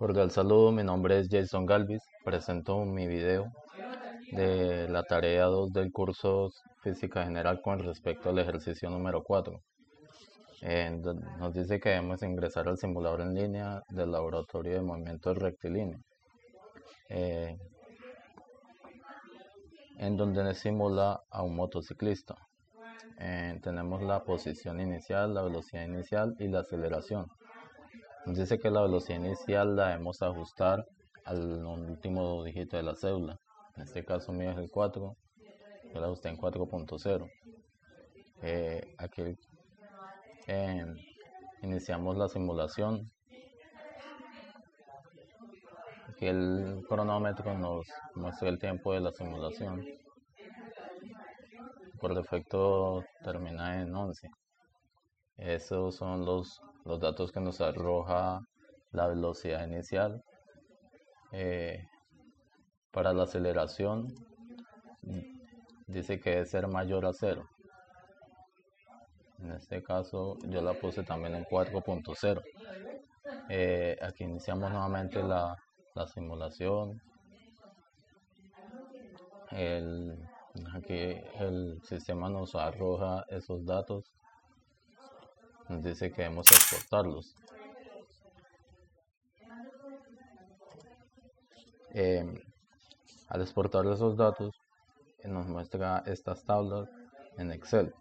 Cordial saludo, mi nombre es Jason Galvis. Presento mi video de la tarea 2 del curso Física General con respecto al ejercicio número 4. Nos dice que debemos ingresar al simulador en línea del laboratorio de movimientos rectilíneos, eh, en donde simula a un motociclista. Tenemos la posición inicial, la velocidad inicial y la aceleración. Nos dice que la velocidad inicial la debemos ajustar al último dígito de la cédula. En este caso mío es el 4, yo la ajusté en 4.0. Aquí iniciamos la simulación. Aquí el cronómetro nos muestra el tiempo de la simulación. Por defecto termina en 11. Esos son los datos que nos arroja la velocidad inicial. Para la aceleración dice que debe ser mayor a 0. En este caso yo la puse también en 4.0. Aquí iniciamos nuevamente la simulación. Aquí el sistema nos arroja esos datos. Nos dice que debemos exportarlos. Al exportar esos datos nos muestra estas tablas en Excel.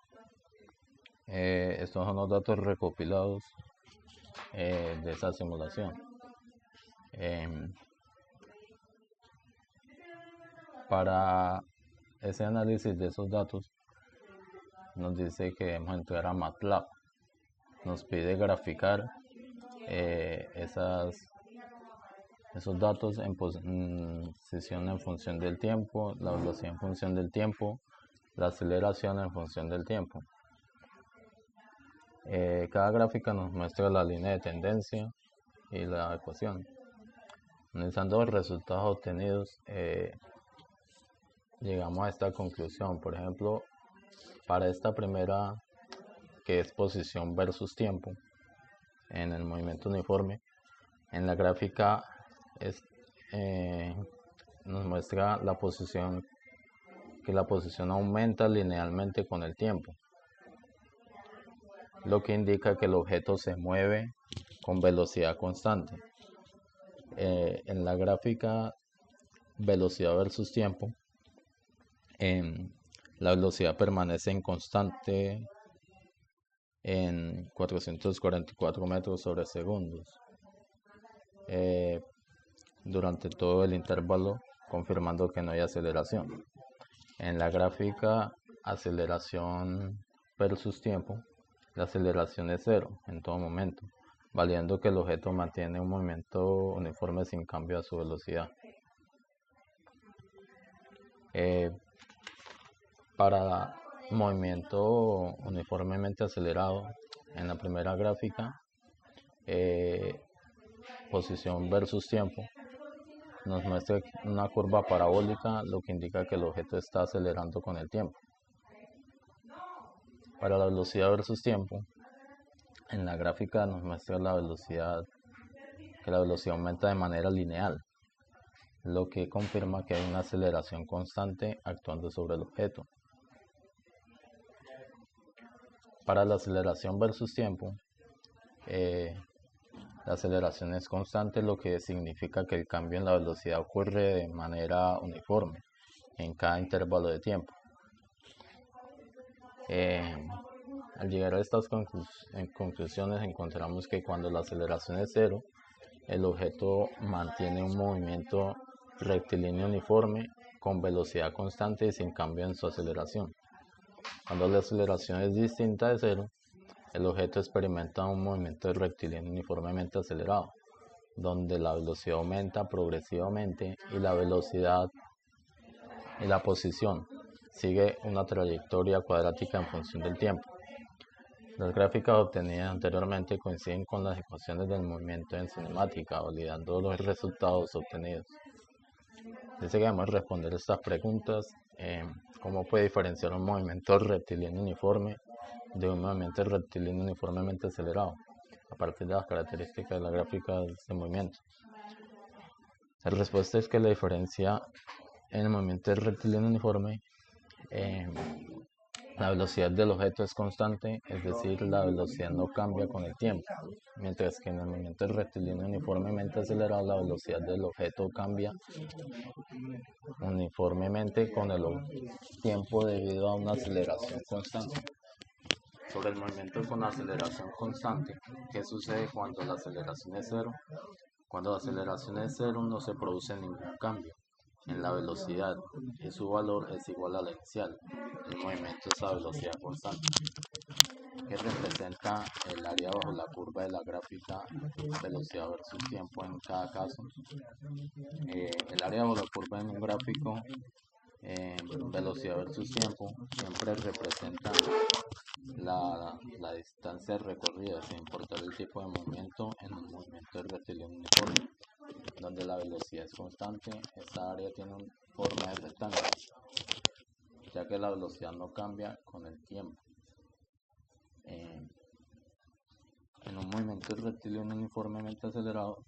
Estos son los datos recopilados de esa simulación. Para ese análisis de esos datos nos dice que debemos entrar a MATLAB. Nos pide graficar esos datos en posición en función del tiempo, la velocidad en función del tiempo, la aceleración en función del tiempo. Cada gráfica nos muestra la línea de tendencia y la ecuación. Analizando los resultados obtenidos, llegamos a esta conclusión. Por ejemplo, para esta primera, que es posición versus tiempo en el movimiento uniforme, en la gráfica nos muestra la posición, que la posición aumenta linealmente con el tiempo, lo que indica que el objeto se mueve con velocidad constante. En la gráfica velocidad versus tiempo, la velocidad permanece en constante en 444 metros sobre segundos durante todo el intervalo, confirmando que no hay aceleración. En la gráfica aceleración versus tiempo, la aceleración es 0 en todo momento, validando que el objeto mantiene un movimiento uniforme sin cambio a su velocidad. Para movimiento uniformemente acelerado, en la primera gráfica, posición versus tiempo, nos muestra una curva parabólica, lo que indica que el objeto está acelerando con el tiempo. Para la velocidad versus tiempo, en la gráfica nos muestra la velocidad, que la velocidad aumenta de manera lineal, lo que confirma que hay una aceleración constante actuando sobre el objeto. Para la aceleración versus tiempo, la aceleración es constante, lo que significa que el cambio en la velocidad ocurre de manera uniforme en cada intervalo de tiempo. Al llegar a estas conclusiones encontramos que cuando la aceleración es 0, el objeto mantiene un movimiento rectilíneo uniforme con velocidad constante y sin cambio en su aceleración. Cuando la aceleración es distinta de 0, el objeto experimenta un movimiento rectilíneo uniformemente acelerado, donde la velocidad aumenta progresivamente y la velocidad y la posición sigue una trayectoria cuadrática en función del tiempo. Las gráficas obtenidas anteriormente coinciden con las ecuaciones del movimiento en cinemática, validando los resultados obtenidos. Dice que debemos responder estas preguntas. ¿Cómo puede diferenciar un movimiento rectilíneo uniforme de un movimiento rectilíneo uniformemente acelerado a partir de las características de la gráfica de movimiento? La respuesta es que la diferencia en el movimiento del rectilíneo uniforme, la velocidad del objeto es constante, es decir, la velocidad no cambia con el tiempo, mientras que en el movimiento del rectilíneo uniformemente acelerado la velocidad del objeto cambia uniformemente con el tiempo debido a una aceleración constante. Sobre el movimiento con aceleración constante, ¿qué sucede cuando la aceleración es cero? Cuando la aceleración es cero no se produce ningún cambio en la velocidad y su valor es igual a la inicial. El movimiento es a velocidad constante, que representa el área bajo la curva de la gráfica velocidad versus tiempo en cada caso. El área bajo la curva en un gráfico velocidad versus tiempo siempre representa la distancia recorrida sin importar el tipo de movimiento en un movimiento de rectilíneo uniforme, donde la velocidad es constante. Esta área tiene una forma de rectángulo, ya que la velocidad no cambia con el tiempo. En un movimiento de rectilíneo uniformemente acelerado,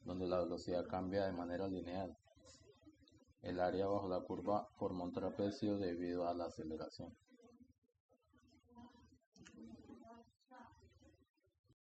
donde la velocidad cambia de manera lineal, el área bajo la curva forma un trapecio debido a la aceleración.